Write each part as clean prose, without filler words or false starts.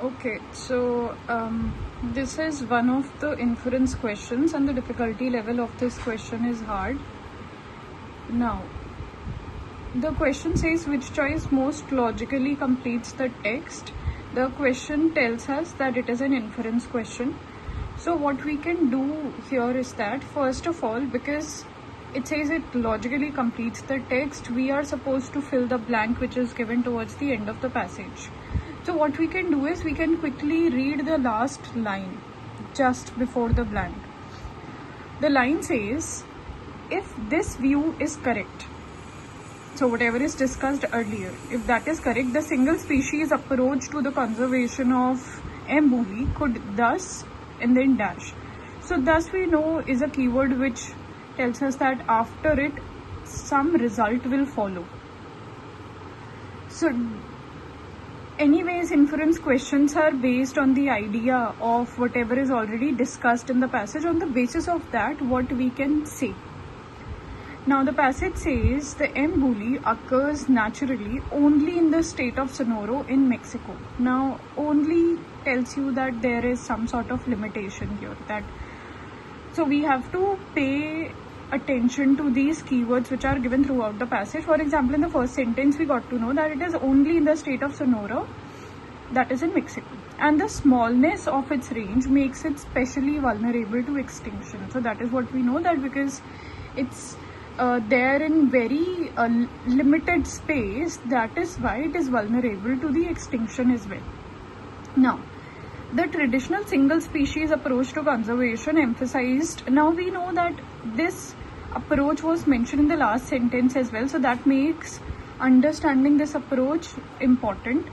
Okay, so this is one of the inference questions, and the difficulty level of this question is hard. Now, the question says which choice most logically completes the text. The question tells us that it is an inference question. So what we can do here is that, first of all, because it says it logically completes the text, we are supposed to fill the blank which is given towards the end of the passage. So what we can do is we can quickly read the last line just before the blank. The line says, if this view is correct, so whatever is discussed earlier, if that is correct, the single species approach to the conservation of emboli could thus, and then dash. So thus we know is a keyword which tells us that after it some result will follow. So anyways, inference questions are based on the idea of whatever is already discussed in the passage. On the basis of that, what we can say. Now the passage says the emboli occurs naturally only in the state of Sonora in Mexico. Now only tells you that there is some sort of limitation here. So we have to pay attention to these keywords which are given throughout the passage. For example, in the first sentence we got to know that it is only in the state of Sonora, that is in Mexico, and the smallness of its range makes it specially vulnerable to extinction. So that is what we know, that because it's there in very limited space, that is why it is vulnerable to the extinction as well. Now, the traditional single species approach to conservation emphasized. Now we know that this approach was mentioned in the last sentence as well, so that makes understanding this approach important.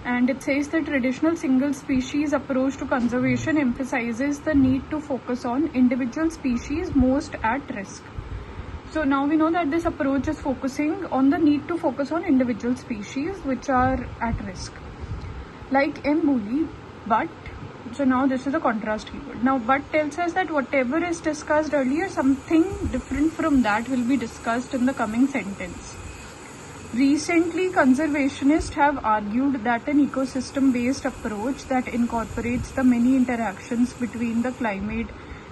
And it says the traditional single species approach to conservation emphasizes the need to focus on individual species most at risk. So now we know that this approach is focusing on the need to focus on individual species which are at risk, like emboli. But so now this is a contrast keyword. Now but tells us that whatever is discussed earlier, something different from that will be discussed in the coming sentence. Recently, conservationists have argued that an ecosystem-based approach that incorporates the many interactions between the climate,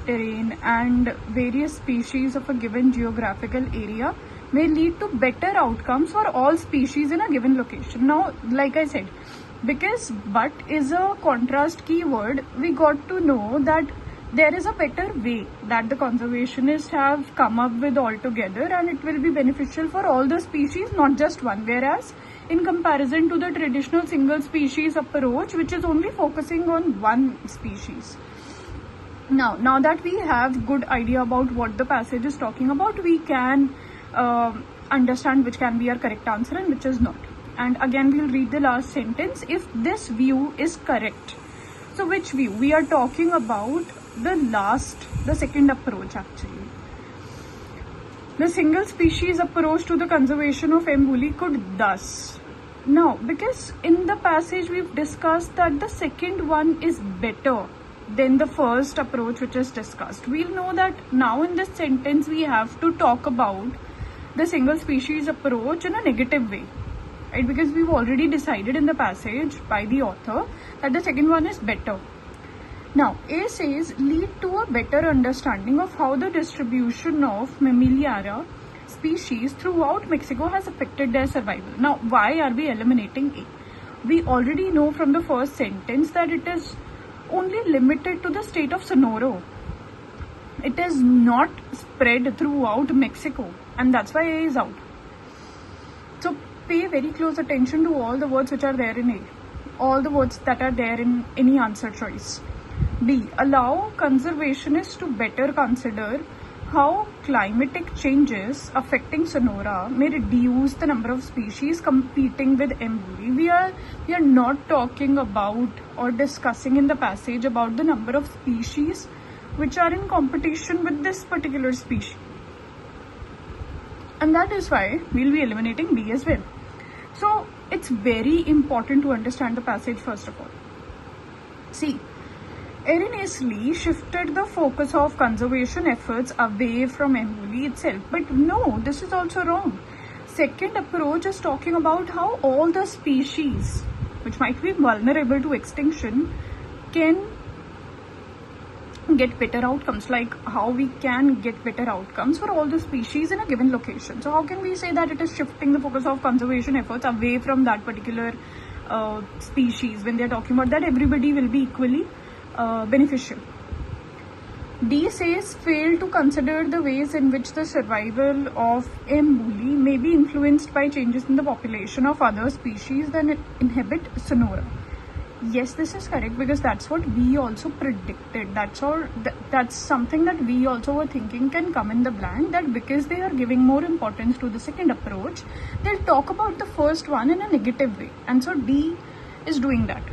terrain, and various species of a given geographical area may lead to better outcomes for all species in a given location. Now, like I said, because but is a contrast keyword, we got to know that there is a better way that the conservationists have come up with altogether, and it will be beneficial for all the species, not just one. Whereas in comparison to the traditional single species approach, which is only focusing on one species. Now that we have good idea about what the passage is talking about, we can understand which can be our correct answer and which is not. And again, we'll read the last sentence. If this view is correct. So which view? We are talking about the second approach actually. The single species approach to the conservation of emboli could thus. Now, because in the passage we've discussed that the second one is better than the first approach which is discussed. We'll know that now in this sentence we have to talk about the single species approach in a negative way. Right? Because we've already decided in the passage by the author that the second one is better. Now, A says lead to a better understanding of how the distribution of Mammillaria species throughout Mexico has affected their survival. Now, why are we eliminating A? We already know from the first sentence that it is only limited to the state of Sonora. It is not spread throughout Mexico, and that's why A is out. So pay very close attention to all the words which are there in A, all the words that are there in any answer choice. B, allow conservationists to better consider how climatic changes affecting Sonora may reduce the number of species competing with emboli. We are not talking about or discussing in the passage about the number of species which are in competition with this particular species. And that is why we'll be eliminating B as well. So it's very important to understand the passage first of all. See, erroneously shifted the focus of conservation efforts away from emboli itself. But no, this is also wrong. Second approach is talking about how all the species which might be vulnerable to extinction, can get better outcomes. Like how we can get better outcomes for all the species in a given location. So how can we say that it is shifting the focus of conservation efforts away from that particular species when they're talking about that everybody will be equally beneficial? D says fail to consider the ways in which the survival of M. bulli may be influenced by changes in the population of other species that inhabit Sonora. Yes, this is correct, because that's what we also predicted. That's something that we also were thinking can come in the blank, that because they are giving more importance to the second approach, they'll talk about the first one in a negative way. And so D is doing that.